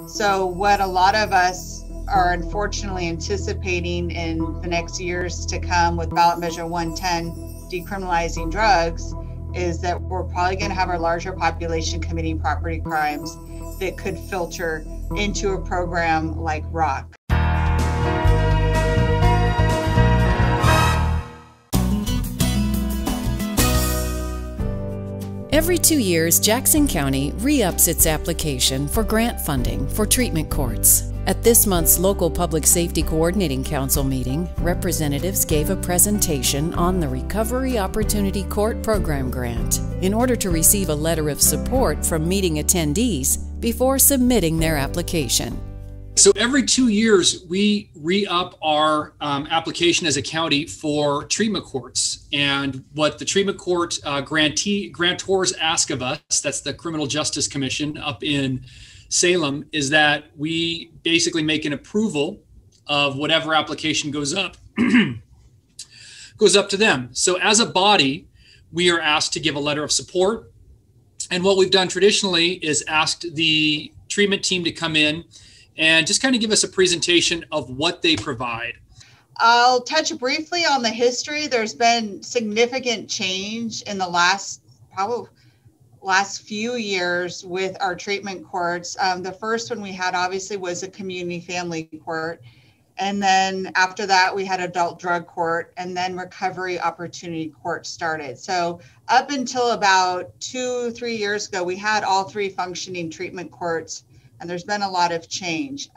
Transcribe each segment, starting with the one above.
So what a lot of us are unfortunately anticipating in the next years to come with ballot measure 110 decriminalizing drugs is that we're probably going to have our larger population committing property crimes that could filter into a program like ROC. Every 2 years, Jackson County re-ups its application for grant funding for treatment courts. At this month's local Public Safety Coordinating Council meeting, representatives gave a presentation on the Recovery Opportunity Court Program Grant in order to receive a letter of support from meeting attendees before submitting their application. So every 2 years, we re-up our application as a county for treatment courts. And what the treatment court grantors ask of us, that's the Criminal Justice Commission up in Salem, is that we basically make an approval of whatever application goes up, goes up to them. So as a body, we are asked to give a letter of support. And what we've done traditionally is asked the treatment team to come in and just kind of give us a presentation of what they provide. I'll touch briefly on the history. There's been significant change in the last few years with our treatment courts. The first one we had obviously was a community family court. And then after that, we had adult drug court, and then recovery opportunity court started. So up until about 2-3 years ago, we had all three functioning treatment courts, and there's been a lot of change.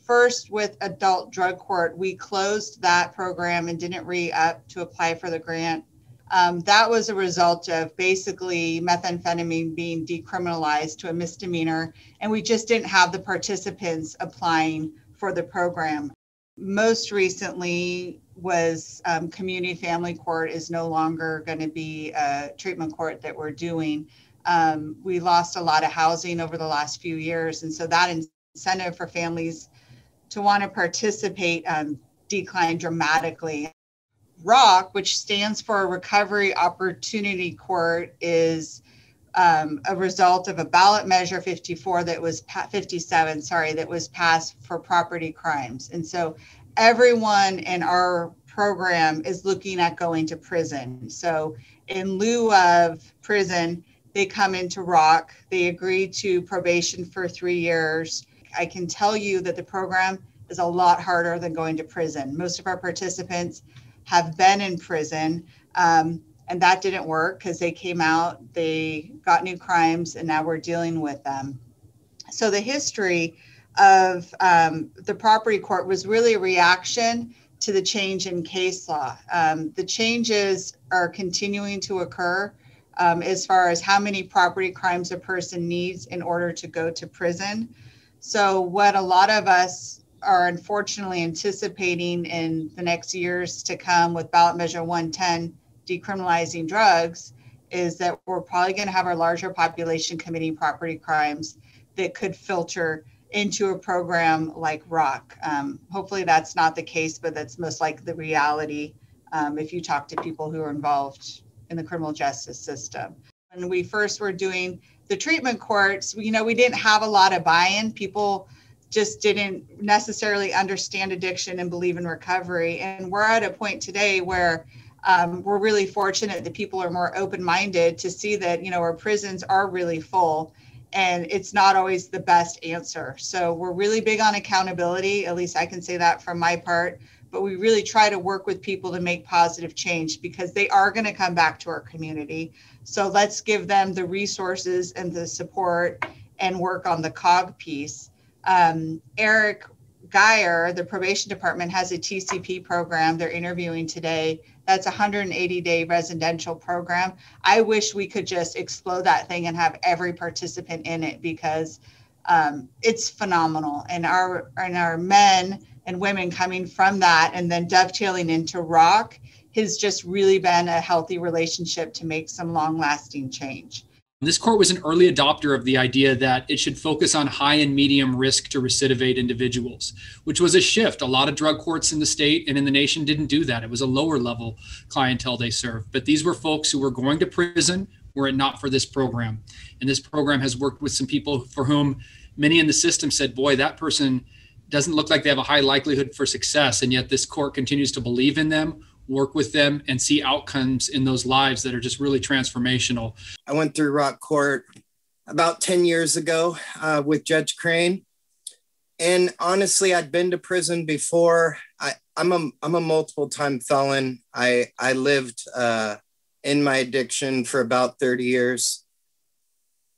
First, with adult drug court, we closed that program and didn't re-up to apply for the grant. That was a result of basically methamphetamine being decriminalized to a misdemeanor, and we just didn't have the participants applying for the program. Most recently was community family court is no longer going to be a treatment court that we're doing. We lost a lot of housing over the last few years, and so that incentive for families to want to participate declined dramatically. ROC, which stands for Recovery Opportunity Court, is a result of a ballot measure 57, that was passed for property crimes. And so everyone in our program is looking at going to prison. So in lieu of prison, they come into ROC, they agree to probation for 3 years. I can tell you that the program is a lot harder than going to prison. Most of our participants have been in prison, and that didn't work because they came out, they got new crimes, and now we're dealing with them. So the history of the property court was really a reaction to the change in case law. The changes are continuing to occur as far as how many property crimes a person needs in order to go to prison. So what a lot of us are unfortunately anticipating in the next years to come with ballot measure 110 decriminalizing drugs is that we're probably going to have our larger population committing property crimes that could filter into a program like ROC. Hopefully that's not the case, but that's most likely the reality if you talk to people who are involved in the criminal justice system. When we first were doing the treatment courts, we didn't have a lot of buy-in. People just didn't necessarily understand addiction and believe in recovery. And we're at a point today where we're really fortunate that people are more open-minded to see that, our prisons are really full and it's not always the best answer. So we're really big on accountability, at least I can say that from my part, but we really try to work with people to make positive change because they are going to come back to our community. So let's give them the resources and the support and work on the COG piece. Eric Geyer, the probation department, has a TCP program they're interviewing today. That's a 180-day residential program. I wish we could just explode that thing and have every participant in it because it's phenomenal. And our men and women coming from that and then dovetailing into ROC has just really been a healthy relationship to make some long-lasting change. This court was an early adopter of the idea that it should focus on high and medium risk to recidivate individuals, which was a shift. A lot of drug courts in the state and in the nation didn't do that. It was a lower level clientele they served. But these were folks who were going to prison were it not for this program. And this program has worked with some people for whom many in the system said, boy, that person doesn't look like they have a high likelihood for success. And yet this court continues to believe in them, work with them, and see outcomes in those lives that are just really transformational. I went through Rock Court about 10 years ago with Judge Crane. And honestly, I'd been to prison before. I'm a multiple time felon. I lived in my addiction for about 30 years.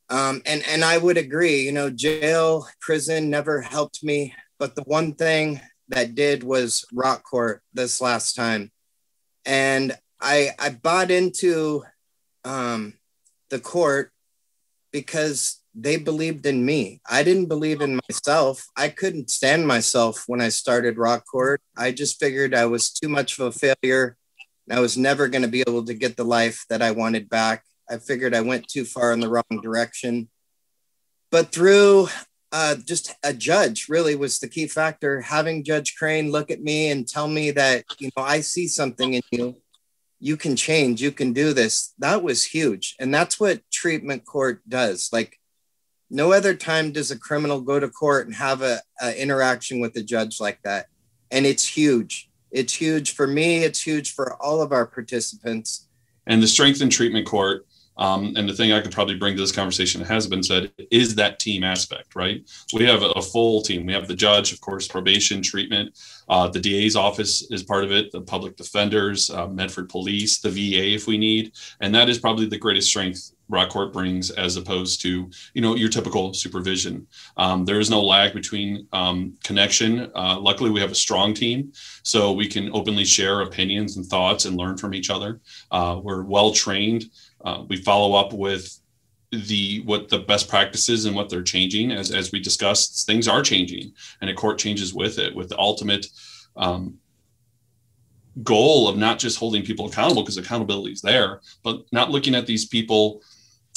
And I would agree, jail, prison never helped me. But the one thing that did was Rock Court this last time. And I bought into the court because they believed in me. I didn't believe in myself. I couldn't stand myself when I started Rock Court. I just figured I was too much of a failure. I was never going to be able to get the life that I wanted back. I figured I went too far in the wrong direction. But through just a judge really was the key factor. Having Judge Crane look at me and tell me that, I see something in you. You can change. You can do this. That was huge. And that's what treatment court does. Like, no other time does a criminal go to court and have a interaction with a judge like that. And it's huge. It's huge for me. It's huge for all of our participants. And the strength in treatment court, and the thing I could probably bring to this conversation that has been said, is that team aspect, right? We have a full team. We have the judge, of course, probation, treatment. The DA's office is part of it, the public defenders, Medford Police, the VA if we need. And that is probably the greatest strength Rock Court brings, as opposed to, your typical supervision. There is no lag between connection. Luckily, we have a strong team, so we can openly share opinions and thoughts and learn from each other. We're well trained. We follow up with what the best practices and what they're changing. As we discussed, things are changing, and a court changes with it, with the ultimate goal of not just holding people accountable, because accountability is there, but not looking at these people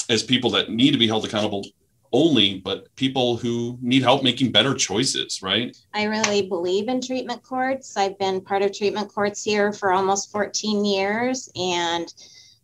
as people that need to be held accountable only, but people who need help making better choices, right? I really believe in treatment courts. I've been part of treatment courts here for almost 14 years and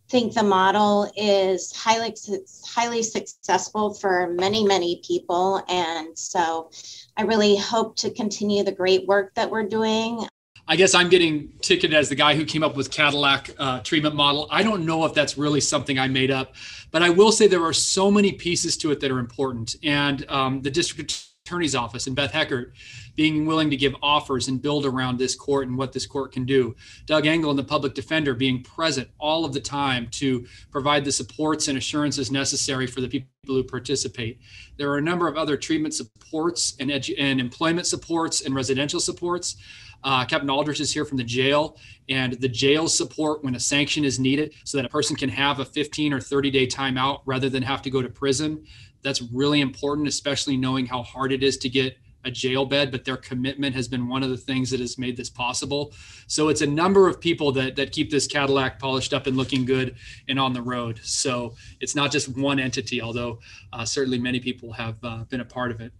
think the model is highly successful for many, many people. And so I really hope to continue the great work that we're doing. I guess I'm getting ticketed as the guy who came up with Cadillac treatment model. I don't know if that's really something I made up, but I will say there are so many pieces to it that are important. And the district attorney's office and Beth Heckert being willing to give offers and build around this court and what this court can do. Doug Engel and the public defender being present all of the time to provide the supports and assurances necessary for the people who participate. There are a number of other treatment supports and employment supports and residential supports. Captain Aldrich is here from the jail, and the jail support when a sanction is needed so that a person can have a 15 or 30-day timeout rather than have to go to prison. That's really important, especially knowing how hard it is to get a jail bed, but their commitment has been one of the things that has made this possible. So it's a number of people that keep this Cadillac polished up and looking good and on the road. So it's not just one entity, although certainly many people have been a part of it.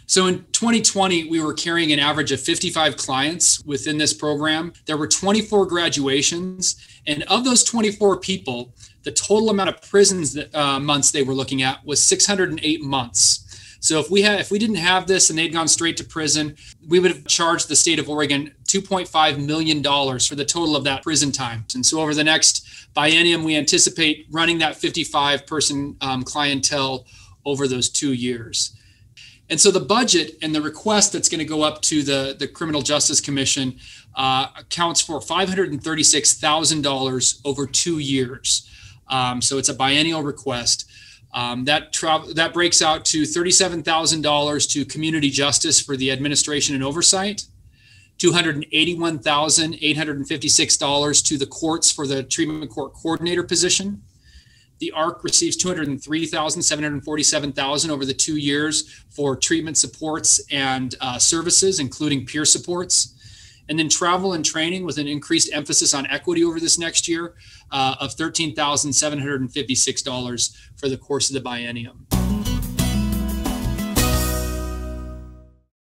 So in 2020, we were carrying an average of 55 clients within this program. There were 24 graduations, and of those 24 people, the total amount of prisons months they were looking at was 608 months. So if we didn't have this and they'd gone straight to prison, we would have charged the state of Oregon $2.5 million for the total of that prison time. And so over the next biennium, we anticipate running that 55-person clientele over those 2 years. And so the budget and the request that's going to go up to the Criminal Justice Commission accounts for $536,000 over 2 years. So it's a biennial request. That breaks out to $37,000 to community justice for the administration and oversight, $281,856 to the courts for the treatment court coordinator position. The ARC receives $203,747 over the 2 years for treatment supports and services, including peer supports. And then travel and training with an increased emphasis on equity over this next year of $13,756 for the course of the biennium.